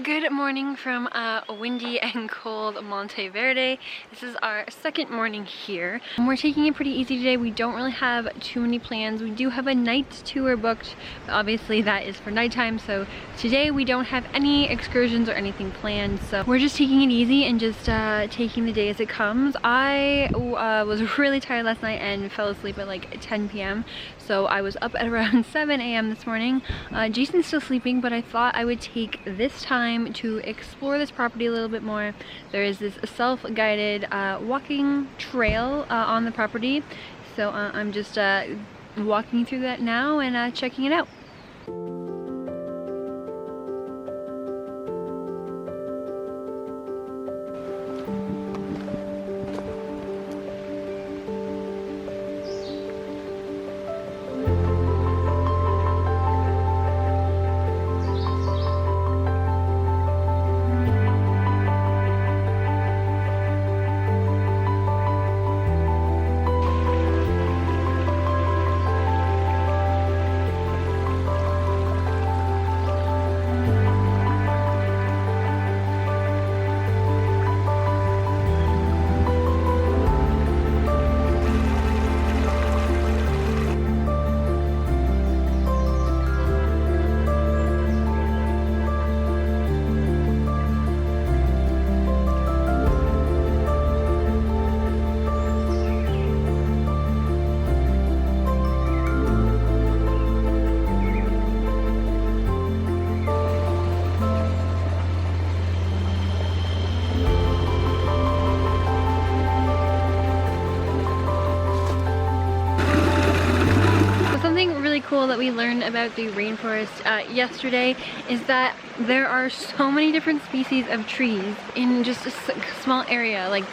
Good morning from a windy and cold Monteverde. This is our second morning here. We're taking it pretty easy today. We don't really have too many plans. We do have a night tour booked, but obviously that is for nighttime. So today we don't have any excursions or anything planned. So we're just taking it easy and just taking the day as it comes. I was really tired last night and fell asleep at like 10 p.m. So I was up at around 7 a.m. this morning. Jason's still sleeping, but I thought I would take this time to explore this property a little bit more. There is this self-guided walking trail on the property. So I'm just walking through that now and checking it out. Cool that we learned about the rainforest yesterday is that there are so many different species of trees in just a small area. Like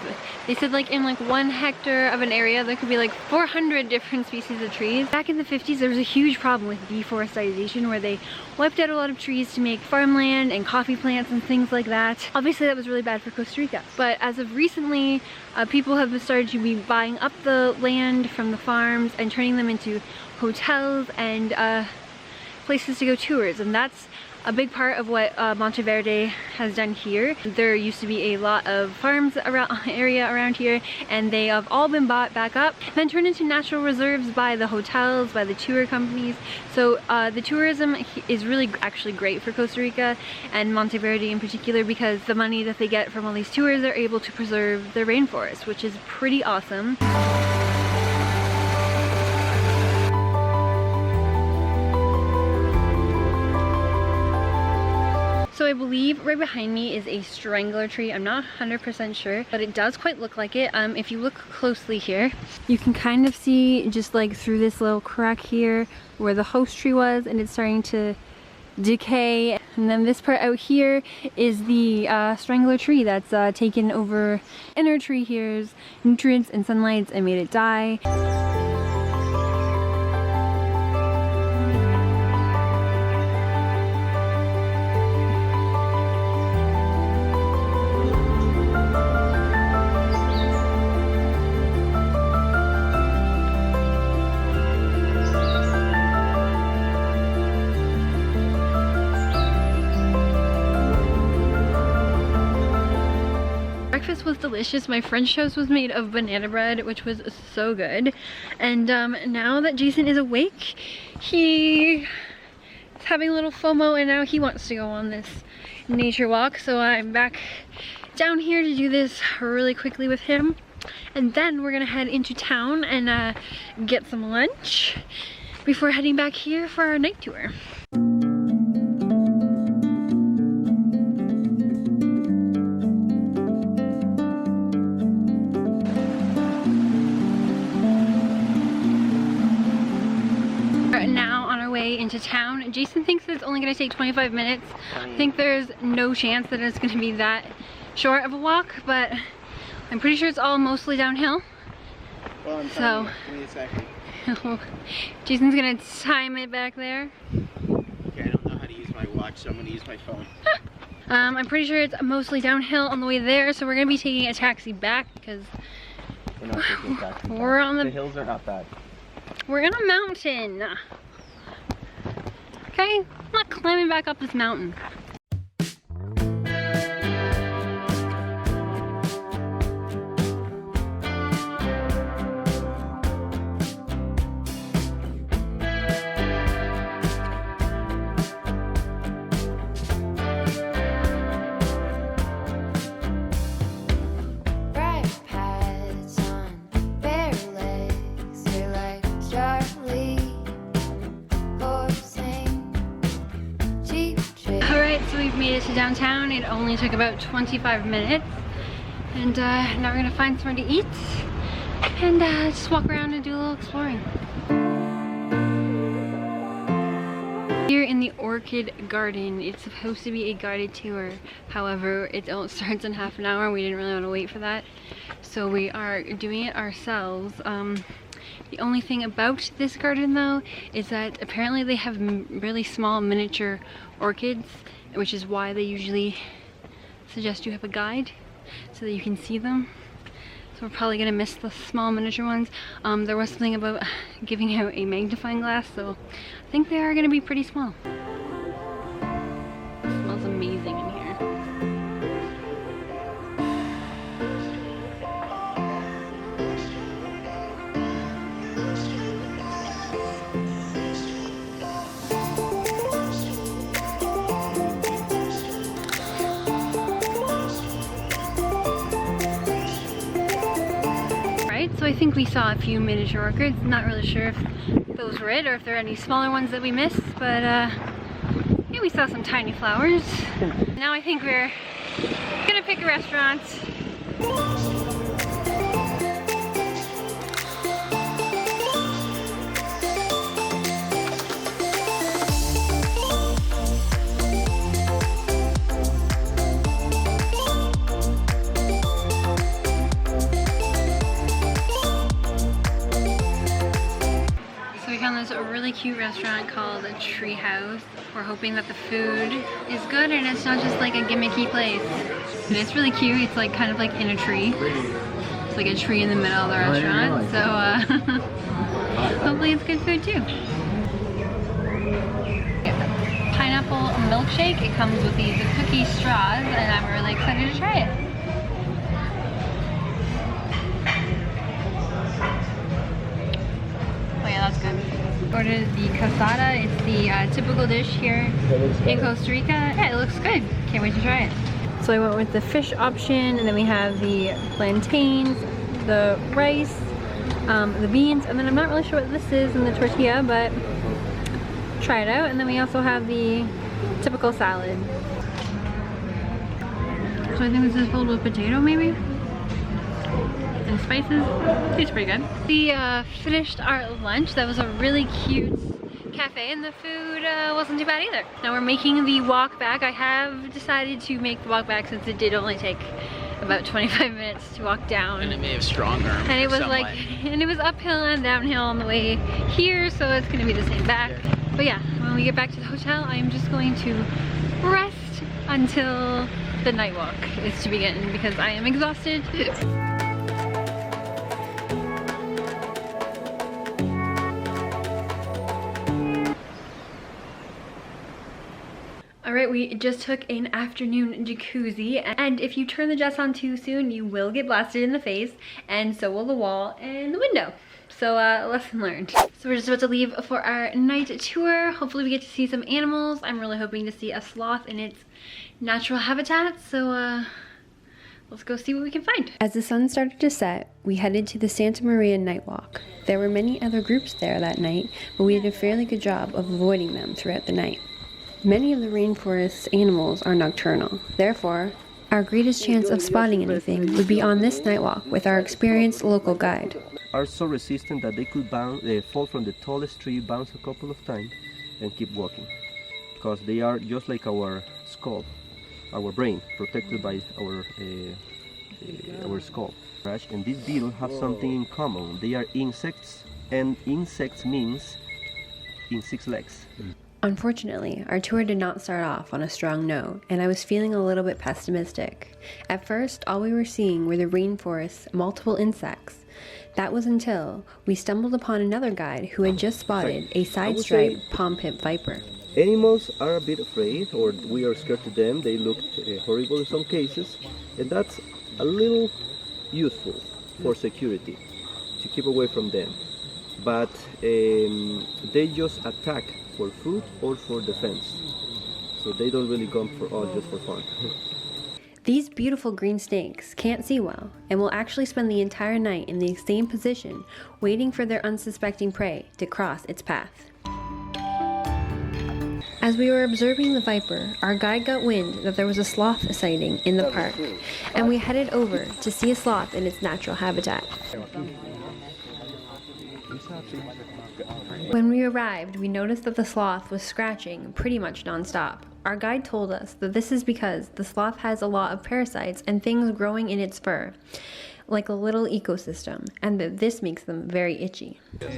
they said, like in like 1 hectare of an area there could be like 400 different species of trees. Back in the 50s there was a huge problem with deforestation where they wiped out a lot of trees to make farmland and coffee plants and things like that. Obviously that was really bad for Costa Rica, but as of recently people have started to be buying up the land from the farms and turning them into hotels and places to go tours, and that's a big part of what Monteverde has done here. There used to be a lot of farms around here, and they have all been bought back up, then turned into natural reserves by the hotels, by the tour companies. So the tourism is really actually great for Costa Rica and Monteverde in particular, because the money that they get from all these tours are able to preserve the rainforest, which is pretty awesome. So I believe right behind me is a strangler tree. I'm not 100% sure, but it does quite look like it. If you look closely here, you can kind of see just like through this little crack here where the host tree was, and it's starting to decay. And then this part out here is the strangler tree that's taken over inner tree here's nutrients and sunlight and made it die. Breakfast was delicious. My French toast was made of banana bread, which was so good. And now that Jason is awake, he is having a little FOMO, and now he wants to go on this nature walk. So I'm back down here to do this really quickly with him. And then we're gonna head into town and get some lunch before heading back here for our night tour. Into town. Jason thinks it's only going to take 25 minutes. I think there's no chance that it's going to be that short of a walk, but I'm pretty sure it's all mostly downhill. Well, so give me a second. Jason's going to time it back there. Okay, I don't know how to use my watch, so I'm going to use my phone. I'm pretty sure it's mostly downhill on the way there, so we're going to be taking a taxi back because We're not taking a taxi back. we're on The hills are not bad. We're in a mountain. Okay, I'm not climbing back up this mountain. we've made it to downtown. It only took about 25 minutes. And now we're gonna find somewhere to eat and just walk around and do a little exploring. Here in the orchid garden, it's supposed to be a guided tour. However, it starts in half an hour and we didn't really want to wait for that. So we are doing it ourselves. The only thing about this garden though is that apparently they have really small miniature orchids, which is why they usually suggest you have a guide so that you can see them. So we're probably gonna miss the small miniature ones. There was something about giving out a magnifying glass, so I think they are gonna be pretty small. It smells amazing in here. So I think we saw a few miniature orchids. Not really sure if those were it or if there are any smaller ones that we missed, but yeah, we saw some tiny flowers. Now I think we're gonna pick a restaurant. A really cute restaurant called a Tree House. We're hoping that the food is good and it's not just like a gimmicky place. And it's really cute. It's like kind of like in a tree. It's like a tree in the middle of the restaurant. So hopefully it's good food too. Pineapple milkshake. It comes with these cookie straws and I'm really excited to try it. Oh yeah, that's good. Ordered the casada. It's the typical dish here in Costa Rica. Yeah, it looks good. Can't wait to try it. So I went with the fish option, and then we have the plantains, the rice, the beans, and then I'm not really sure what this is in the tortilla, but try it out. And then we also have the typical salad. So I think this is filled with potato maybe? And spices. Tastes pretty good. We finished our lunch. That was a really cute cafe and the food wasn't too bad either. Now we're making the walk back. I have decided to make the walk back since it did only take about 25 minutes to walk down. And it may have strong arm. And it was like, and it was uphill and downhill on the way here, so it's gonna be the same back. But yeah, when we get back to the hotel, I'm just going to rest until the night walk is to begin because I am exhausted. Alright, we just took an afternoon jacuzzi, and if you turn the jets on too soon, you will get blasted in the face, and so will the wall and the window. So, lesson learned. So we're just about to leave for our night tour. Hopefully we get to see some animals. I'm really hoping to see a sloth in its natural habitat, so let's go see what we can find. As the sun started to set, we headed to the Santamaria night walk. There were many other groups there that night, but we did a fairly good job of avoiding them throughout the night. Many of the rainforest's animals are nocturnal. Therefore, our greatest chance of spotting anything would be on this night walk with our experienced local guide. Are so resistant that they could fall from the tallest tree, bounce a couple of times, and keep walking. Because they are just like our skull, our brain, protected by our skull. And these beetles have something in common. They are insects, and insects means in 6 legs. Unfortunately, our tour did not start off on a strong note, and I was feeling a little bit pessimistic. At first, all we were seeing were the rainforest's multiple insects. That was until we stumbled upon another guide who had just spotted a side-striped palm-pip viper. Animals are a bit afraid, or we are scared to them. They look horrible in some cases, and that's a little useful for security, to keep away from them. But they just attack for food or for defense. So they don't really come for us just for fun. These beautiful green snakes can't see well and will actually spend the entire night in the same position, waiting for their unsuspecting prey to cross its path. As we were observing the viper, our guide got wind that there was a sloth sighting in the park, and we headed over to see a sloth in its natural habitat. When we arrived, we noticed that the sloth was scratching pretty much non-stop. Our guide told us that this is because the sloth has a lot of parasites and things growing in its fur, like a little ecosystem, and that this makes them very itchy. Guys,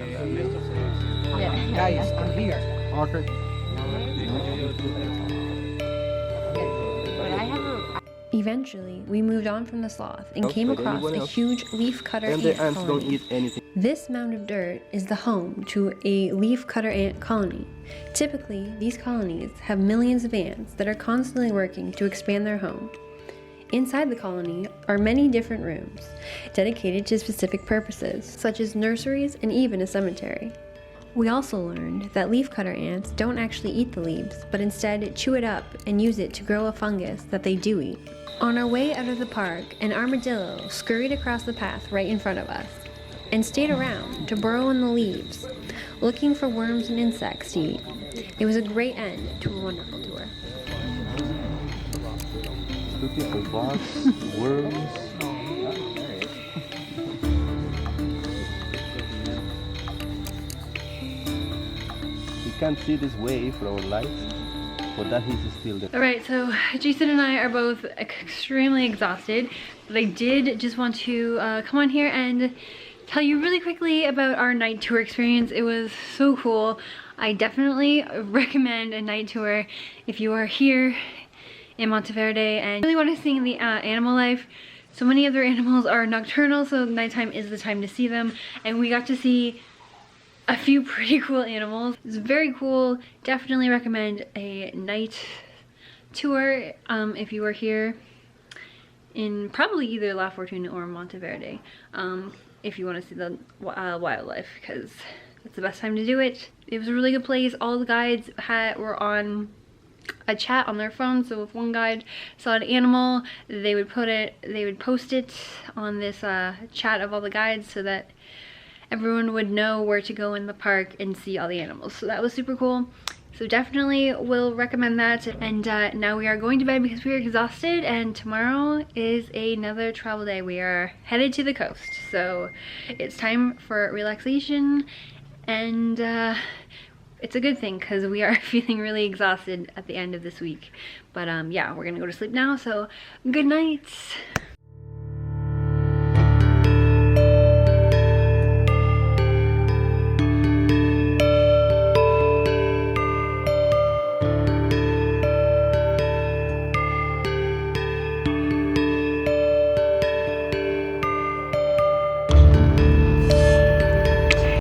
I'm here. Okay. Eventually, we moved on from the sloth and came across a huge leafcutter And ant the ants don't colony. eat anything. This mound of dirt is the home to a leafcutter ant colony. Typically, these colonies have millions of ants that are constantly working to expand their home. Inside the colony are many different rooms dedicated to specific purposes, such as nurseries and even a cemetery. We also learned that leafcutter ants don't actually eat the leaves, but instead chew it up and use it to grow a fungus that they do eat. On our way out of the park, an armadillo scurried across the path right in front of us and stayed around to burrow in the leaves, looking for worms and insects to eat. It was a great end to a wonderful tour. Looking for bugs, worms. You can't see this way from our lights, but that is still there. Alright, so Jason and I are both extremely exhausted, but I did just want to come on here and tell you really quickly about our night tour experience. It was so cool. I definitely recommend a night tour if you are here in Monteverde and really want to see the animal life. So many other animals are nocturnal, so nighttime is the time to see them, and we got to see a few pretty cool animals. It's very cool. Definitely recommend a night tour if you are here in probably either La Fortuna or Monteverde, if you want to see the wildlife, because it's the best time to do it. It was a really good place. All the guides were on a chat on their phone, so if one guide saw an animal, they would post it on this chat of all the guides so that everyone would know where to go in the park and see all the animals. So that was super cool. So definitely will recommend that. And now we are going to bed because we are exhausted, and tomorrow is another travel day. We are headed to the coast, so it's time for relaxation, and it's a good thing because we are feeling really exhausted at the end of this week. But yeah, we're gonna go to sleep now, so good night.